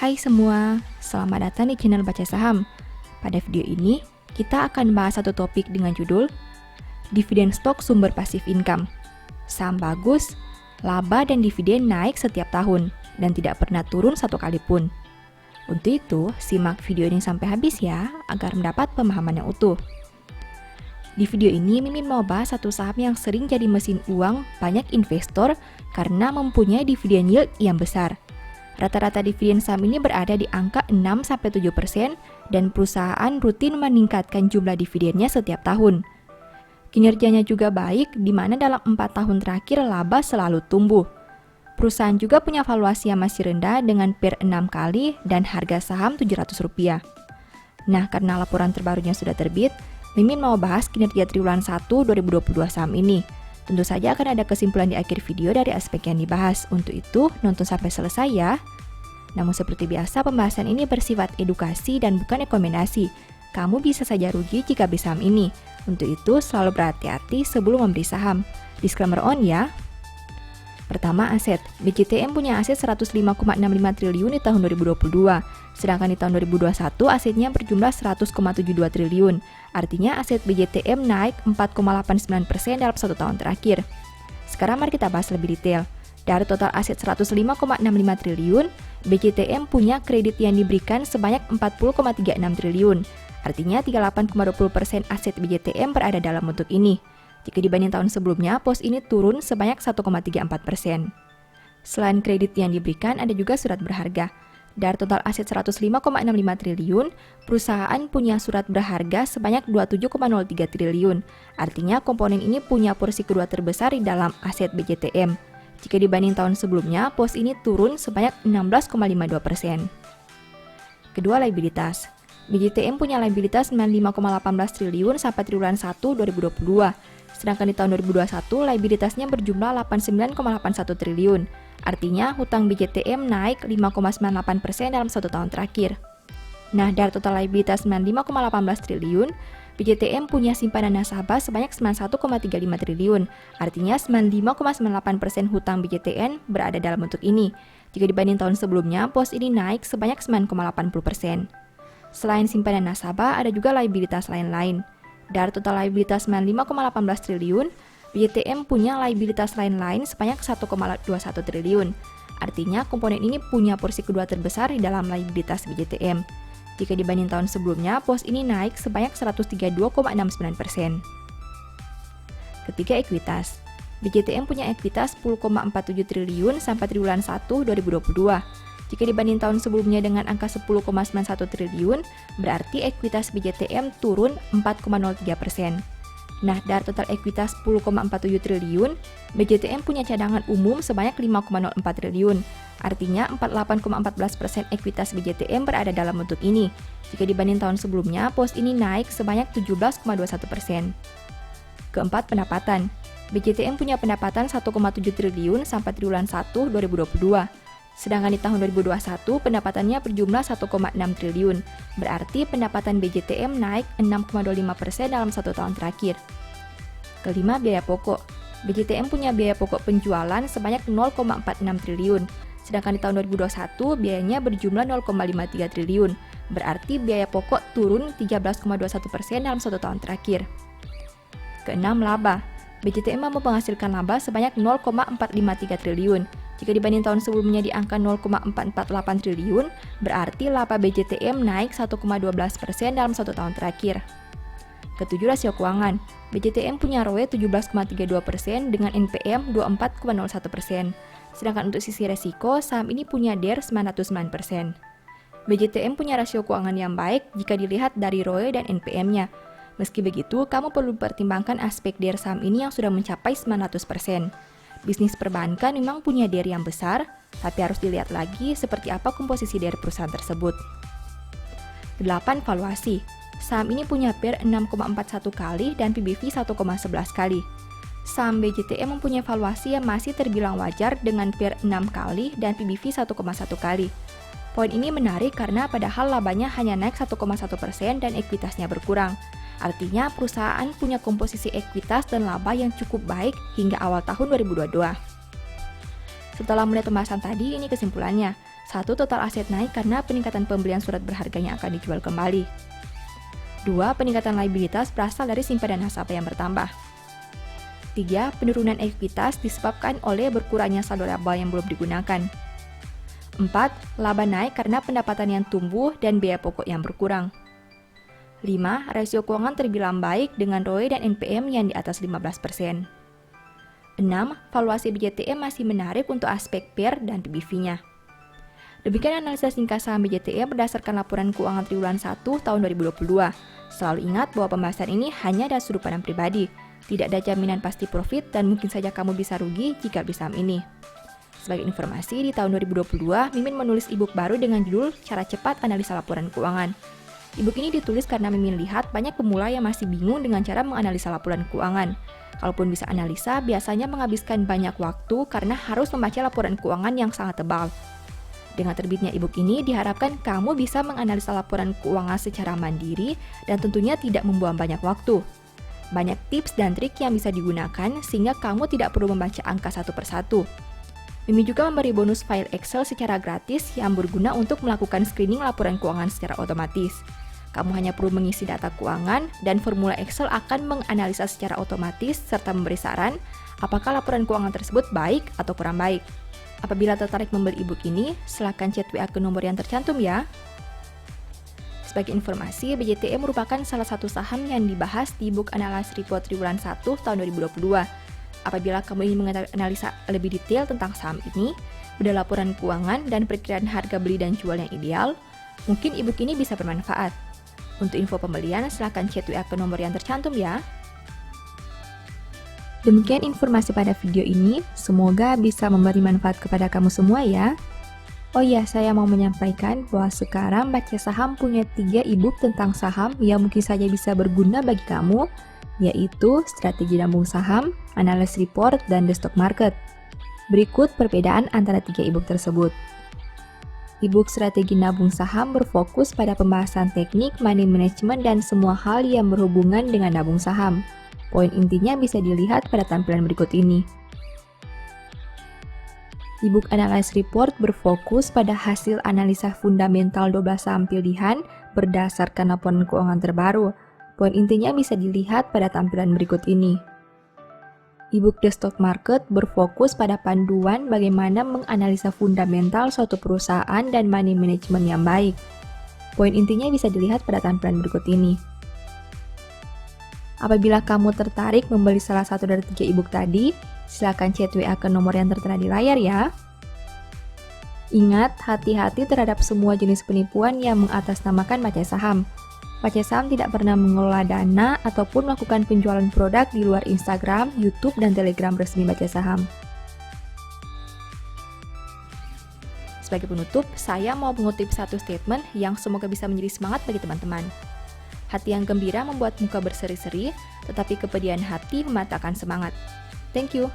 Hai semua, selamat datang di channel Baca Saham. Pada video ini, kita akan bahas satu topik dengan judul Dividen Stok Sumber Pasif Income. Saham bagus, laba dan dividen naik setiap tahun, dan tidak pernah turun satu kali pun. Untuk itu, simak video ini sampai habis ya, agar mendapat pemahaman yang utuh. Di video ini, Mimin mau bahas satu saham yang sering jadi mesin uang banyak investor karena mempunyai dividen yield yang besar. Rata-rata dividen saham ini berada di angka 6-7% dan perusahaan rutin meningkatkan jumlah dividennya setiap tahun. Kinerjanya juga baik, di mana dalam 4 tahun terakhir laba selalu tumbuh. Perusahaan juga punya valuasi yang masih rendah dengan PER 6 kali dan harga saham Rp700. Nah, karena laporan terbarunya sudah terbit, Mimin mau bahas kinerja triwulan 1 2022 saham ini. Tentu saja akan ada kesimpulan di akhir video dari aspek yang dibahas. Untuk itu, nonton sampai selesai ya. Namun seperti biasa, pembahasan ini bersifat edukasi dan bukan rekomendasi. Kamu bisa saja rugi jika beli saham ini. Untuk itu, selalu berhati-hati sebelum membeli saham. Disclaimer on ya. Pertama, aset. BCTM punya aset 105,65 triliun di tahun 2022. Sedangkan di tahun 2021, asetnya berjumlah 100,72 triliun. Artinya aset BCTM naik 4,89% dalam 1 tahun terakhir. Sekarang mari kita bahas lebih detail. Dari total aset 105,65 triliun, BCTM punya kredit yang diberikan sebanyak 40,36 triliun. Artinya 38,20% aset BCTM berada dalam bentuk ini. Jika dibanding tahun sebelumnya, pos ini turun sebanyak 1,34%. Selain kredit yang diberikan, ada juga surat berharga. Dari total aset 105,65 triliun, perusahaan punya surat berharga sebanyak 27,03 triliun. Artinya komponen ini punya porsi kedua terbesar di dalam aset BCTM. Jika dibanding tahun sebelumnya, pos ini turun sebanyak 16,52%. Kedua, liabilitas. BCTM punya liabilitas 95,18 triliun sampai triwulan 1 2022. Sedangkan di tahun 2021, liabilitasnya berjumlah 89,81 triliun. Artinya, hutang BCTM naik 5,98% dalam 1 tahun terakhir. Nah, dari total liabilitas 95,18 triliun, BCTM punya simpanan nasabah sebanyak 91,35 triliun. Artinya, 95,98% hutang BCTM berada dalam bentuk ini. Jika dibanding tahun sebelumnya, pos ini naik sebanyak 9,80%. Selain simpanan nasabah, ada juga liabilitas lain-lain. Dari total liabilitas 95,18 triliun, BCTM punya liabilitas lain-lain sebanyak 1,21 triliun. Artinya, komponen ini punya porsi kedua terbesar di dalam liabilitas BCTM. Jika dibanding tahun sebelumnya, pos ini naik sebanyak 132,69%. Ketiga, ekuitas. BCTM punya ekuitas 10,47 triliun sampai triwulan 1 2022. Jika dibanding tahun sebelumnya dengan angka 10,91 triliun, berarti ekuitas BCTM turun 4,03%. Nah, dari total ekuitas 10,47 triliun, BCTM punya cadangan umum sebanyak 5,04 triliun. Artinya, 48,14% ekuitas BCTM berada dalam bentuk ini. Jika dibanding tahun sebelumnya, pos ini naik sebanyak 17,21%. Keempat, pendapatan. BCTM punya pendapatan 1,7 triliun sampai triwulan 1 2022. Sedangkan di tahun 2021, pendapatannya berjumlah 1,6 triliun. Berarti pendapatan BCTM naik 6,25% dalam 1 tahun terakhir. Kelima, biaya pokok. BCTM punya biaya pokok penjualan sebanyak 0,46 triliun. Sedangkan di tahun 2021, biayanya berjumlah 0,53 triliun. Berarti biaya pokok turun 13,21% dalam 1 tahun terakhir. Keenam, laba. BCTM mampu menghasilkan laba sebanyak 0,453 triliun. Jika dibanding tahun sebelumnya di angka 0,448 triliun, berarti laba BCTM naik 1,12% dalam 1 tahun terakhir. Ketujuh, rasio keuangan. BCTM punya ROE 17,32% dengan NPM 24,01%. Sedangkan untuk sisi resiko, saham ini punya DER 909%. BCTM punya rasio keuangan yang baik jika dilihat dari ROE dan NPM-nya. Meski begitu, kamu perlu pertimbangkan aspek DER saham ini yang sudah mencapai 900%. Bisnis perbankan memang punya DER yang besar, tapi harus dilihat lagi seperti apa komposisi DER perusahaan tersebut. 8. Valuasi. Saham ini punya PER 6,41 kali dan PBV 1,11 kali. Saham BCTM mempunyai valuasi yang masih terbilang wajar dengan PER 6 kali dan PBV 1,1 kali. Poin ini menarik karena padahal labanya hanya naik 1,1% dan ekuitasnya berkurang. Artinya perusahaan punya komposisi ekuitas dan laba yang cukup baik hingga awal tahun 2022. Setelah melihat pembahasan tadi, ini kesimpulannya. 1. Total aset naik karena peningkatan pembelian surat berharga yang akan dijual kembali. 2. Peningkatan liabilitas berasal dari simpanan nasabah yang bertambah. 3. Penurunan ekuitas disebabkan oleh berkurangnya saldo laba yang belum digunakan. 4. Laba naik karena pendapatan yang tumbuh dan biaya pokok yang berkurang. 5. Rasio keuangan terbilang baik dengan ROE dan NPM yang di atas 15%. 6. Valuasi BJTM masih menarik untuk aspek PER dan PBV-nya. Demikian analisa singkat saham BJTM berdasarkan laporan keuangan triwulan 1 tahun 2022. Selalu ingat bahwa pembahasan ini hanya dari sudut pandang pribadi. Tidak ada jaminan pasti profit dan mungkin saja kamu bisa rugi jika beli saham ini. Sebagai informasi, di tahun 2022, Mimin menulis e-book baru dengan judul Cara Cepat Analisa Laporan Keuangan. E-book ini ditulis karena Mimin lihat banyak pemula yang masih bingung dengan cara menganalisa laporan keuangan. Kalaupun bisa analisa, biasanya menghabiskan banyak waktu karena harus membaca laporan keuangan yang sangat tebal. Dengan terbitnya e-book ini, diharapkan kamu bisa menganalisa laporan keuangan secara mandiri dan tentunya tidak membuang banyak waktu. Banyak tips dan trik yang bisa digunakan sehingga kamu tidak perlu membaca angka satu persatu. Mimin juga memberi bonus file Excel secara gratis yang berguna untuk melakukan screening laporan keuangan secara otomatis. Kamu hanya perlu mengisi data keuangan dan formula Excel akan menganalisa secara otomatis serta memberi saran apakah laporan keuangan tersebut baik atau kurang baik. Apabila tertarik membeli e-book ini, silakan chat WA ke nomor yang tercantum ya. Sebagai informasi, BJTM merupakan salah satu saham yang dibahas di e-book Analysis Report Triwulan 1 tahun 2022. Apabila kamu ingin menganalisa lebih detail tentang saham ini, beda laporan keuangan dan perkiraan harga beli dan jual yang ideal, mungkin e-book ini bisa bermanfaat. Untuk info pembelian, silakan chat WA ke nomor yang tercantum ya. Demikian informasi pada video ini, semoga bisa memberi manfaat kepada kamu semua ya. Oh iya, saya mau menyampaikan bahwa sekarang Baca Saham punya 3 e-book tentang saham yang mungkin saja bisa berguna bagi kamu, yaitu Strategi Nabung Saham, Analysis Report, dan The Stock Market. Berikut perbedaan antara 3 e-book tersebut. E-book Strategi Nabung Saham berfokus pada pembahasan teknik, money management, dan semua hal yang berhubungan dengan nabung saham. Poin intinya bisa dilihat pada tampilan berikut ini. E-book Analysis Report berfokus pada hasil analisa fundamental 12 saham pilihan berdasarkan laporan keuangan terbaru. Poin intinya bisa dilihat pada tampilan berikut ini. E-book The Stock Market berfokus pada panduan bagaimana menganalisa fundamental suatu perusahaan dan money management yang baik. Poin intinya bisa dilihat pada tampilan berikut ini. Apabila kamu tertarik membeli salah satu dari 3 e-book tadi, silakan chat WA ke nomor yang tertera di layar ya. Ingat, hati-hati terhadap semua jenis penipuan yang mengatasnamakan baca saham. Baca Saham tidak pernah mengelola dana ataupun melakukan penjualan produk di luar Instagram, YouTube, dan Telegram resmi Baca Saham. Sebagai penutup, saya mau mengutip satu statement yang semoga bisa menjadi semangat bagi teman-teman. Hati yang gembira membuat muka berseri-seri, tetapi kepedihan hati mematahkan semangat. Thank you.